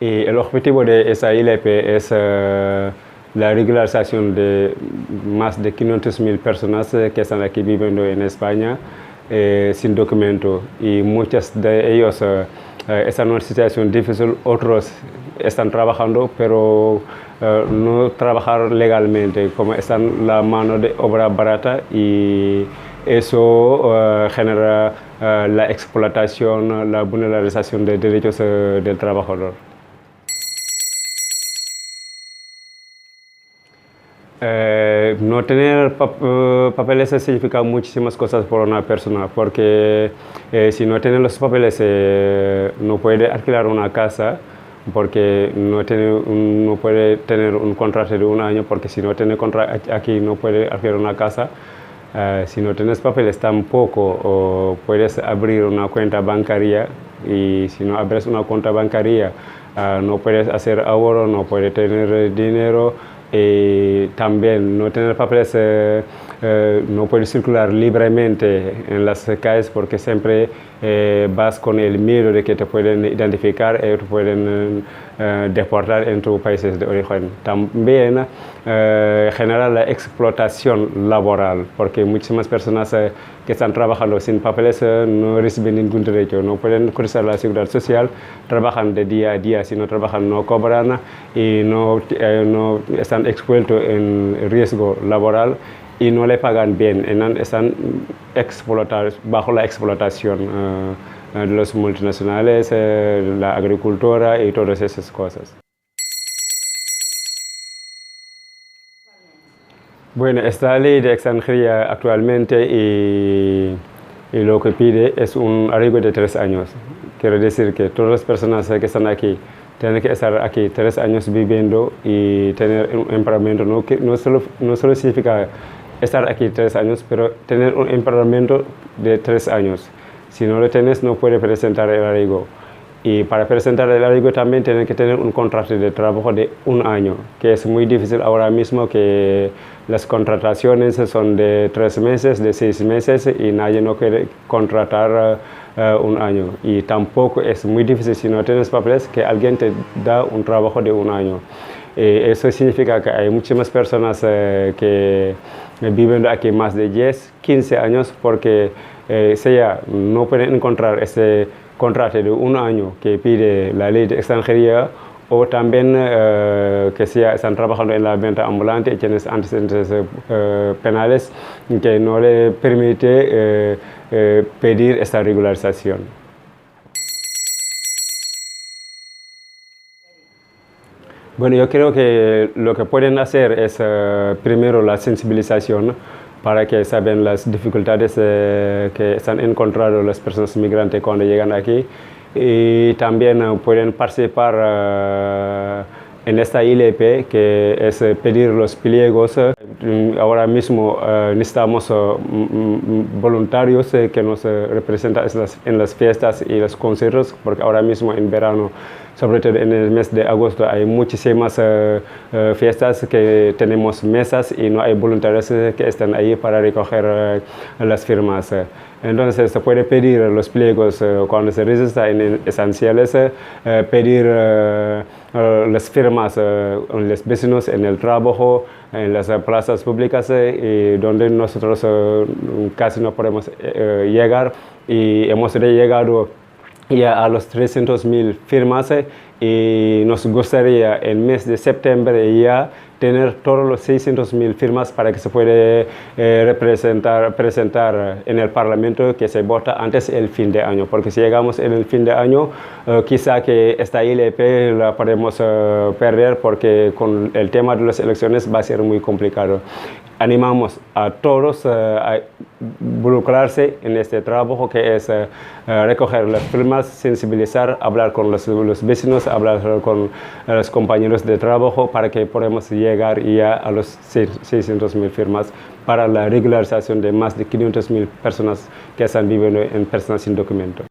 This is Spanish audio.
Y el objetivo de esa ILP es la regularización de más de 500.000 personas que están aquí viviendo en España sin documento, y muchas de ellos están en una situación difícil, otros están trabajando pero no trabajar legalmente, como están la mano de obra barata, y eso genera la explotación, la vulneración de derechos del trabajador. No tener papeles significa muchísimas cosas por una persona, porque si no tiene los papeles no puede alquilar una casa, porque no puede tener un contrato de un año, porque si no tiene contrato aquí no puede alquilar una casa. Si no tienes papeles tampoco puedes abrir una cuenta bancaria, y si no abres una cuenta bancaria no puedes hacer ahorro, no puedes tener dinero. Y también no tener papeles, no puedes circular libremente en las calles, porque siempre vas con el miedo de que te pueden identificar y te pueden deportar en tus países de origen. También genera la explotación laboral, porque muchísimas personas que están trabajando sin papeles no reciben ningún derecho, no pueden cotizar la seguridad social, trabajan de día a día, si no trabajan no cobran y no están expuestos en riesgo laboral y no le pagan bien, están explotados, bajo la explotación de los multinacionales, la agricultura y todas esas cosas. Bueno, esta ley de extranjería actualmente y lo que pide es un arraigo de 3 años. Quiere decir que todas las personas que están aquí tienen que estar aquí 3 años viviendo y tener un empadronamiento. No solo significa estar aquí 3 años, pero tener un empadronamiento de 3 años. Si no lo tienes, no puedes presentar el arraigo. Y para presentar el arraigo también tienen que tener un contrato de trabajo de 1 año, que es muy difícil ahora mismo, que las contrataciones son de 3 meses, de 6 meses, y nadie no quiere contratar 1 año. Y tampoco es muy difícil, si no tienes papeles, que alguien te da un trabajo de 1 año. Eso significa que hay muchísimas personas que viven aquí más de 10, 15 años, porque no pueden encontrar ese contrato de 1 año que pide la ley de extranjería, o también que están trabajando en la venta ambulante y tienen antecedentes penales que no le permite pedir esta regularización. Bueno, yo creo que lo que pueden hacer es primero la sensibilización, para que saben las dificultades que están encontrando las personas migrantes cuando llegan aquí, y también pueden participar en esta ILP, que es pedir los pliegos. Ahora mismo necesitamos voluntarios que nos representan en las fiestas y los conciertos, porque ahora mismo en verano, sobre todo en el mes de agosto, hay muchísimas fiestas que tenemos mesas y no hay voluntarios que están ahí para recoger las firmas. Entonces se puede pedir los pliegos cuando se registra en esenciales, pedir las firmas en los vecinos, en el trabajo, en las plazas públicas, donde nosotros casi no podemos llegar, y hemos llegado ya a los 300.000 firmas, y nos gustaría el mes de septiembre ya tener todos los 600.000 firmas para que se pueda presentar en el Parlamento, que se vota antes del fin de año, porque si llegamos en el fin de año, quizá que esta ILP la podemos perder, porque con el tema de las elecciones va a ser muy complicado. Animamos a todos a involucrarse en este trabajo, que es recoger las firmas, sensibilizar, hablar con los vecinos, hablar con los compañeros de trabajo, para que podamos llegar ya a los 600.000 firmas para la regularización de más de 500.000 personas que están viviendo en personas sin documento.